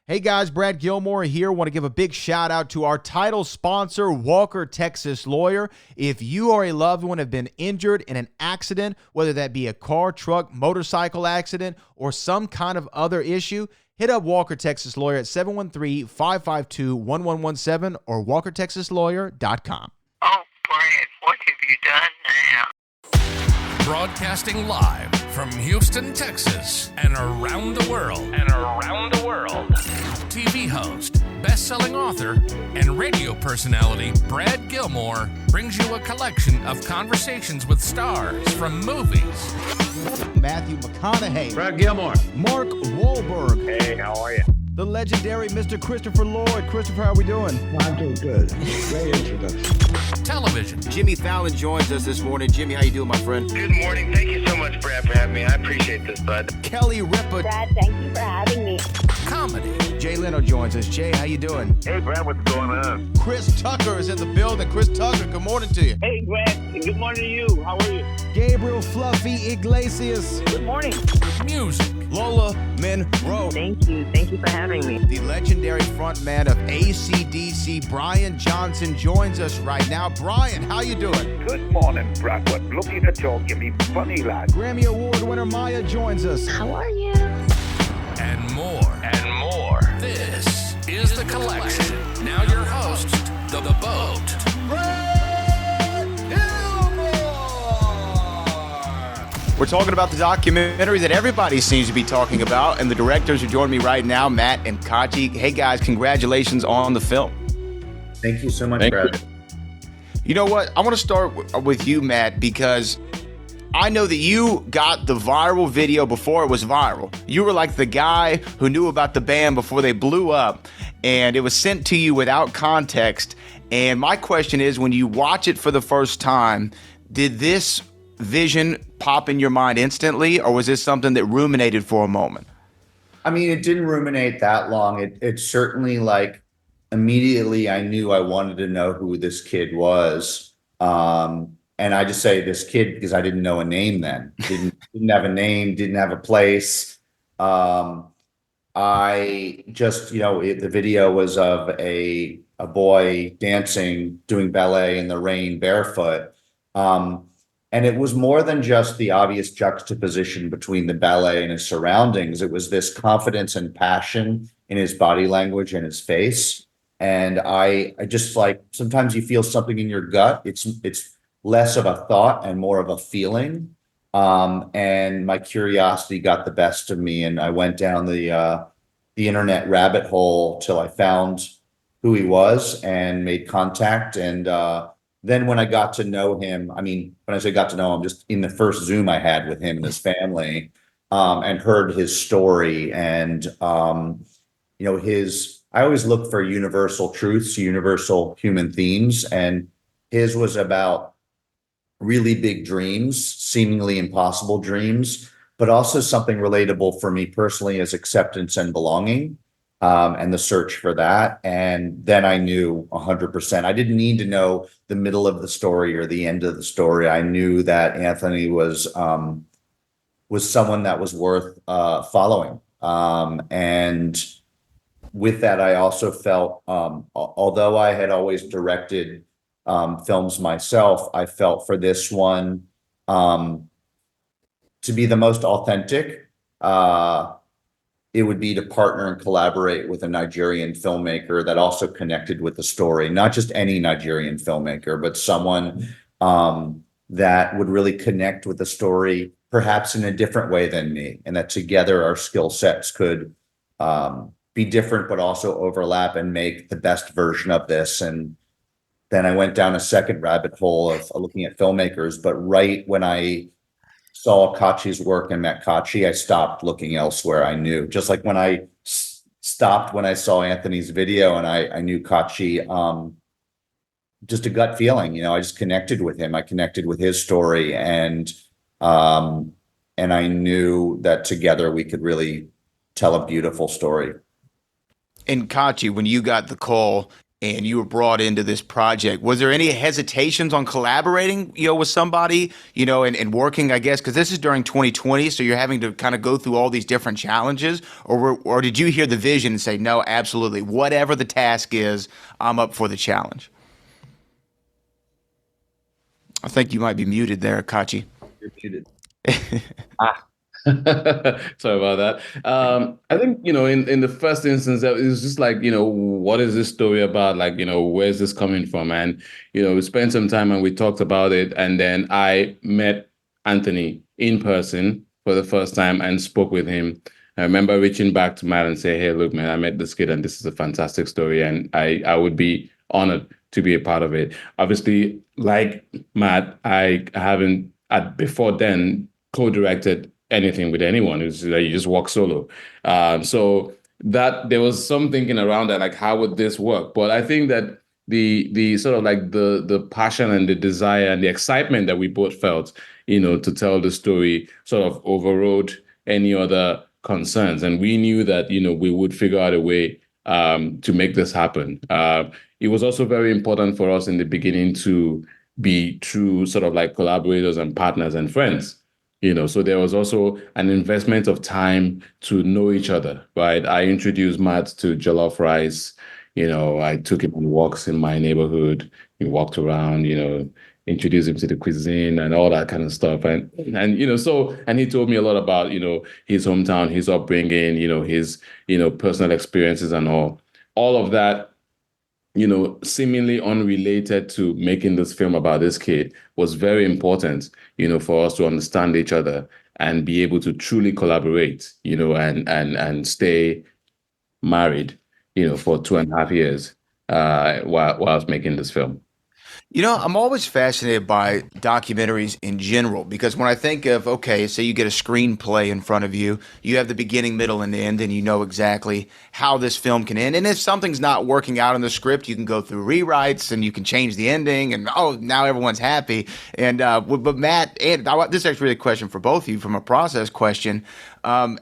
Hey guys, Brad Gilmore here. Want to give a big shout out to our title sponsor, Walker Texas Lawyer. If you or a loved one have been injured in an accident, whether that be a car, truck, motorcycle accident, or some kind of other issue, hit up Walker Texas Lawyer at 713-552-1117 or walkertexaslawyer.com. Oh, Brad, what have you done now? Broadcasting live from Houston, Texas, and around the world. TV host, best-selling author, and radio personality Brad Gilmore brings you a collection of conversations with stars from movies. Matthew McConaughey. Brad Gilmore. Mark Wahlberg. Hey, how are you? The legendary Mr. Christopher Lloyd. Christopher, how are we doing? I'm doing good. Great introduction. Television. Jimmy Fallon joins us this morning. Jimmy, how you doing, my friend? Good morning. Thank you so much, Brad, for having me. I appreciate this, bud. Kelly Ripa. Brad, thank you for having me. Comedy. Jay Leno joins us. Jay, how you doing? Hey, Brad, what's going on? Chris Tucker is in the building. Chris Tucker, good morning to you. Hey, Brad. Good morning to you. How are you? Gabriel Fluffy Iglesias. Good morning. Music. Lola Monroe. Thank you. Thank you for having me. The legendary frontman of AC/DC, Brian Johnson, joins us right now. Brian, how you doing? Good morning, Bradford. Looking to talk to me funny, lad. Grammy Award winner Maya joins us. How are you? And more. This is The Collection. Now your host, The Boat. We're talking about the documentary that everybody seems to be talking about, and the directors who join me right now, Matt and Kachi. Hey, guys, congratulations on the film. Thank you so much, Brad. You know what? I want to start with you, Matt, because I know that you got the viral video before it was viral. You were like the guy who knew about the band before they blew up, and it was sent to you without context. And my question is, when you watch it for the first time, did this vision pop in your mind instantly, or was this something that ruminated for a moment? I mean, it didn't ruminate that long. It certainly, like, immediately I knew I wanted to know who this kid was. And I just say this kid because I didn't know a name then. Didn't have a name, didn't have a place. I just, the video was of a boy dancing, doing ballet in the rain, barefoot. And it was more than just the obvious juxtaposition between the ballet and his surroundings. It was this confidence and passion in his body language and his face. And I just, like, sometimes you feel something in your gut. It's less of a thought and more of a feeling. And my curiosity got the best of me, and I went down the internet rabbit hole till I found who he was and made contact. And then when I got to know him, I mean, when I say got to know him, just in the first Zoom I had with him and his family, and heard his story, and I always look for universal truths, universal human themes, and his was about really big dreams, seemingly impossible dreams, but also something relatable for me personally as acceptance and belonging, and the search for that. And then I knew 100%. I didn't need to know the middle of the story or the end of the story. I knew that Anthony was someone that was worth following. And with that, I also felt, although I had always directed films myself, I felt for this one to be the most authentic. It would be to partner and collaborate with a Nigerian filmmaker that also connected with the story, not just any Nigerian filmmaker, but someone that would really connect with the story, perhaps in a different way than me, and that together our skill sets could be different, but also overlap and make the best version of this. And then I went down a second rabbit hole of looking at filmmakers, but right when I saw Kachi's work and met Kachi, I stopped looking elsewhere. I knew, just like when I stopped when I saw Anthony's video and I knew Kachi, just a gut feeling, I just connected with him. I connected with his story, and I knew that together we could really tell a beautiful story. And Kachi, when you got the call, and you were brought into this project. Was there any hesitations on collaborating, with somebody, and working, I guess, because this is during 2020, so you're having to kind of go through all these different challenges, or did you hear the vision and say, no, absolutely, whatever the task is, I'm up for the challenge? I think you might be muted there, Kachi. You're muted. Sorry about that. I think, in the first instance, it was just like, what is this story about? Like, where's this coming from? And, we spent some time and we talked about it. And then I met Anthony in person for the first time and spoke with him. I remember reaching back to Matt and say, hey, look, man, I met this kid and this is a fantastic story. And I would be honored to be a part of it. Obviously, like Matt, I haven't before then co-directed anything with anyone. It's like you just walk solo. So that there was some thinking around that, like, how would this work? But I think that the sort of like the passion and the desire and the excitement that we both felt, to tell the story sort of overrode any other concerns. And we knew that, we would figure out a way to make this happen. It was also very important for us in the beginning to be true sort of like collaborators and partners and friends. So there was also an investment of time to know each other, right? I introduced Matt to jollof rice. I took him on walks in my neighborhood. He walked around, introduced him to the cuisine and all that kind of stuff. And he told me a lot about, his hometown, his upbringing, his, personal experiences and all of that, seemingly unrelated to making this film about this kid was very important, for us to understand each other and be able to truly collaborate, and stay married, for 2.5 years whilst making this film. I'm always fascinated by documentaries in general, because when I think of, okay, say you get a screenplay in front of you, you have the beginning, middle, and end, and you know exactly how this film can end. And if something's not working out in the script, you can go through rewrites and you can change the ending, and now everyone's happy. And but Matt, and this is actually really a question for both of you from a process question. You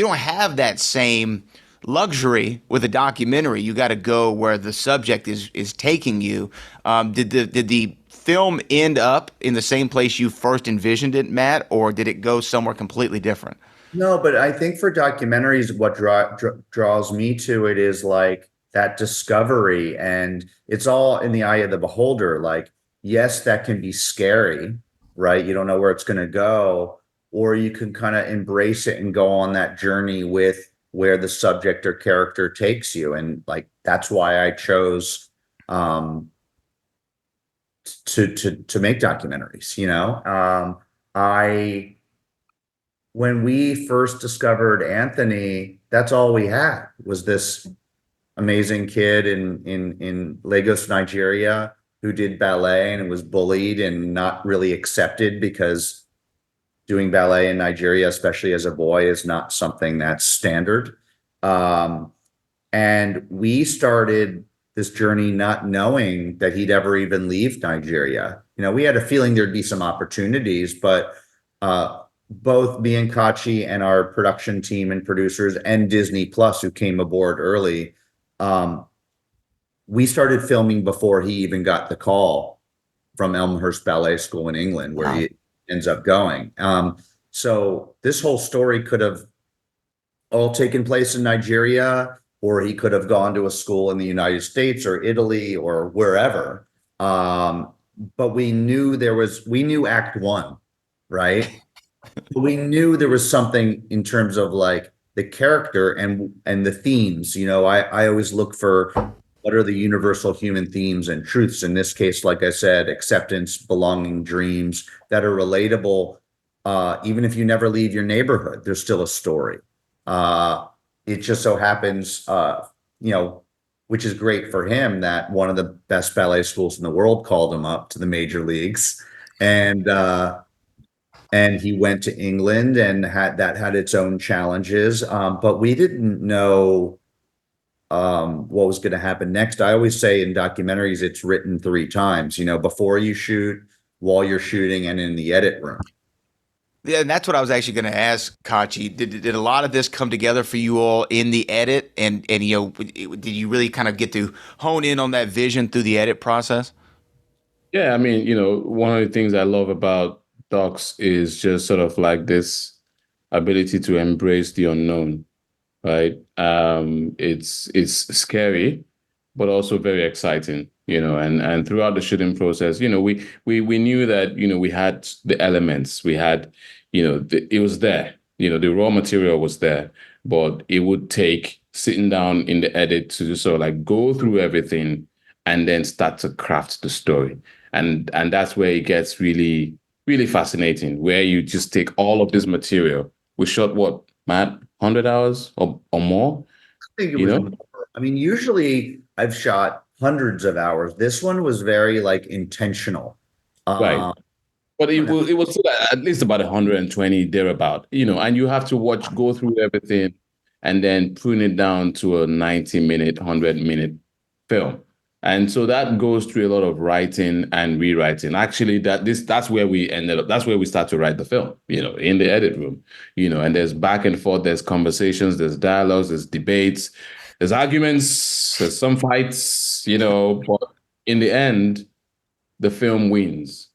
don't have that same luxury with a documentary. You got to go where the subject is taking you. Did the film end up in the same place you first envisioned it, Matt, or did it go somewhere completely different? No, but I think for documentaries, what draws me to it is like that discovery, and it's all in the eye of the beholder. Like, yes, that can be scary, right? You don't know where it's going to go, or you can kind of embrace it and go on that journey with where the subject or character takes you. And like, that's why I chose to make documentaries. When we first discovered Anthony, that's all we had was this amazing kid in Lagos, Nigeria, who did ballet and was bullied and not really accepted, because doing ballet in Nigeria, especially as a boy, is not something that's standard. And we started this journey not knowing that he'd ever even leave Nigeria. We had a feeling there'd be some opportunities, but both me and Kachi and our production team and producers and Disney Plus, who came aboard early, we started filming before he even got the call from Elmhurst Ballet School in England, where he ends up going. So this whole story could have all taken place in Nigeria, or he could have gone to a school in the United States or Italy or wherever. But we knew we knew Act One, right? We knew there was something in terms of like the character and the themes. I always look for what are the universal human themes and truths. In this case, like I said, acceptance, belonging, dreams that are relatable. Even if you never leave your neighborhood, there's still a story. It just so happens, which is great for him, that one of the best ballet schools in the world called him up to the major leagues. And he went to England and had its own challenges. But we didn't know what was going to happen next. I always say in documentaries, it's written 3 times, before you shoot, while you're shooting, and in the edit room. Yeah, and that's what I was actually going to ask, Kachi. Did a lot of this come together for you all in the edit, and did you really kind of get to hone in on that vision through the edit process? Yeah, I mean, one of the things I love about docs is just sort of like this ability to embrace the unknown, right? It's scary, but also very exciting, and throughout the shooting process, we knew that, we had the elements, we had, it was there, the raw material was there, but it would take sitting down in the edit to just sort of like go through everything and then start to craft the story. And that's where it gets really, really fascinating, where you just take all of this material. We shot what, Matt, 100 hours or more? I think it was more. I mean, usually I've shot hundreds of hours. This one was very like intentional. Right. But it was still at least about 120 thereabout, and you have to go through everything and then prune it down to a 90-minute, 100-minute film. And so that goes through a lot of writing and rewriting. Actually, that's where we ended up. That's where we start to write the film, in the edit room, and there's back and forth, there's conversations, there's dialogues, there's debates, there's arguments, there's some fights, but in the end, the film wins,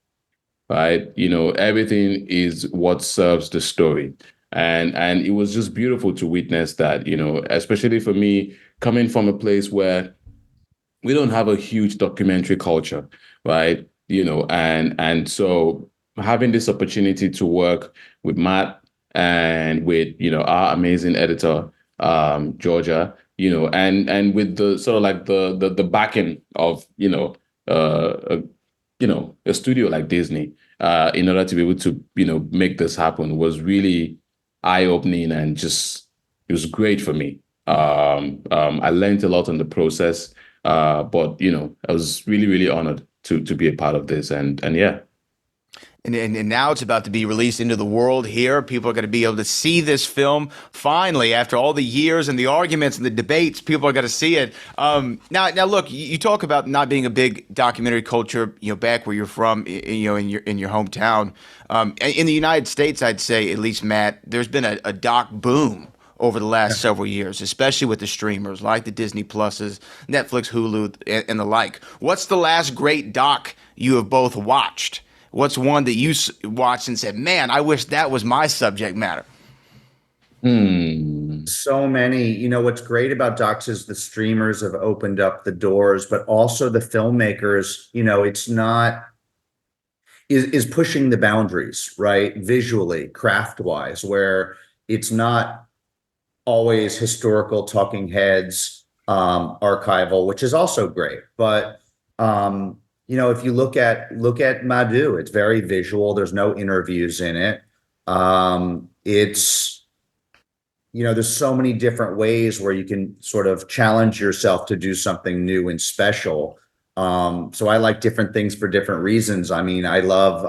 right? Everything is what serves the story. And it was just beautiful to witness that, especially for me, coming from a place where we don't have a huge documentary culture, right? And so having this opportunity to work with Matt and with, our amazing editor, Georgia, and with the sort of like the backing of, a studio like Disney, in order to be able to, make this happen was really eye-opening, and just, it was great for me. I learned a lot in the process. But I was really, really honored to be a part of this, and yeah. And now it's about to be released into the world here. People are going to be able to see this film finally, after all the years and the arguments and the debates. People are going to see it. Now, look, you talk about not being a big documentary culture, back where you're from, in your hometown. In the United States, I'd say, at least, Matt, there's been a doc boom over the last several years, especially with the streamers like the Disney Pluses, Netflix, Hulu, and the like. What's the last great doc you have both watched? What's one that you watched and said, man, I wish that was my subject matter? So many. What's great about docs is the streamers have opened up the doors, but also the filmmakers, it's not, is pushing the boundaries, right? Visually, craft-wise, where it's not always historical talking heads, archival, which is also great. But if you look at Madu, it's very visual. There's no interviews in it. It's there's so many different ways where you can sort of challenge yourself to do something new and special. So I like different things for different reasons. I mean, I love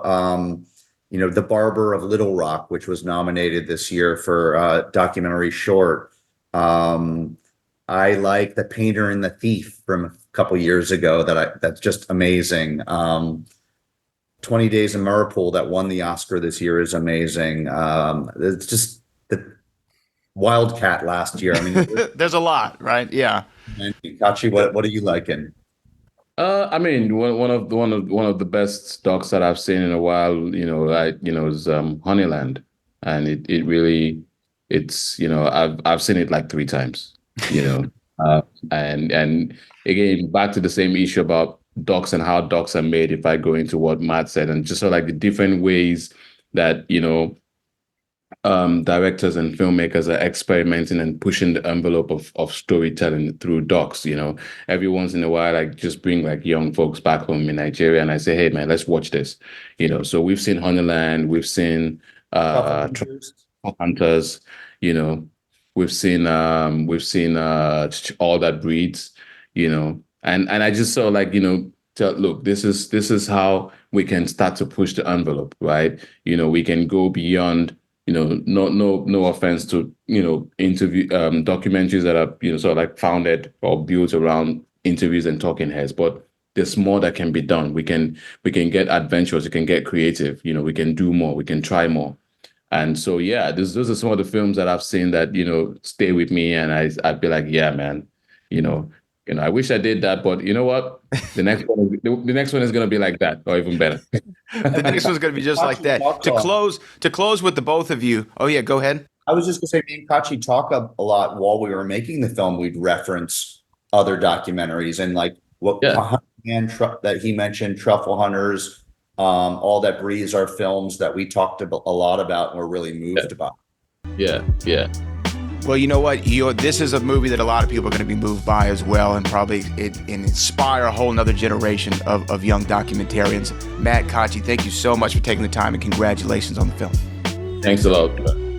The Barber of Little Rock, which was nominated this year for documentary short. I like The Painter and the Thief from a couple years ago. That's just amazing. 20 Days in Mariupol that won the Oscar this year is amazing. It's just the Wildcat last year. I mean, there's a lot, right? Yeah. And Kachi, what are you liking? I mean, one of the best docs that I've seen in a while, is Honeyland, and it really, it's, I've seen it like 3 times, and again, back to the same issue about docs and how docs are made. If I go into what Matt said, and just sort of like the different ways that directors and filmmakers are experimenting and pushing the envelope of storytelling through docs. Every once in a while, I just bring like young folks back home in Nigeria, and I say, hey man, let's watch this. So we've seen Honeyland, we've seen Hunters, we've seen All That Breeds, and I just saw like, look, this is how we can start to push the envelope, right? We can go beyond, no offense to, interview documentaries that are, sort of like founded or built around interviews and talking heads, but there's more that can be done. We can get adventurous, we can get creative, we can do more, we can try more. And so, yeah, those are some of the films that I've seen that, stay with me. And I'd be like, yeah, man, I wish I did that, but you know what? The next one is going to be like that, or even better. The next one's going to be just like that. To close with the both of you. Oh yeah, go ahead. I was just going to say, me and Kachi talk a lot while we were making the film. We'd reference other documentaries and like that he mentioned, Truffle Hunters, All That Breathes are films that we talked a lot about and were really moved about. Yeah. Well, you know what? This is a movie that a lot of people are going to be moved by as well, and probably inspire a whole nother generation of young documentarians. Matt, Kachi, thank you so much for taking the time, and congratulations on the film. Thanks a lot.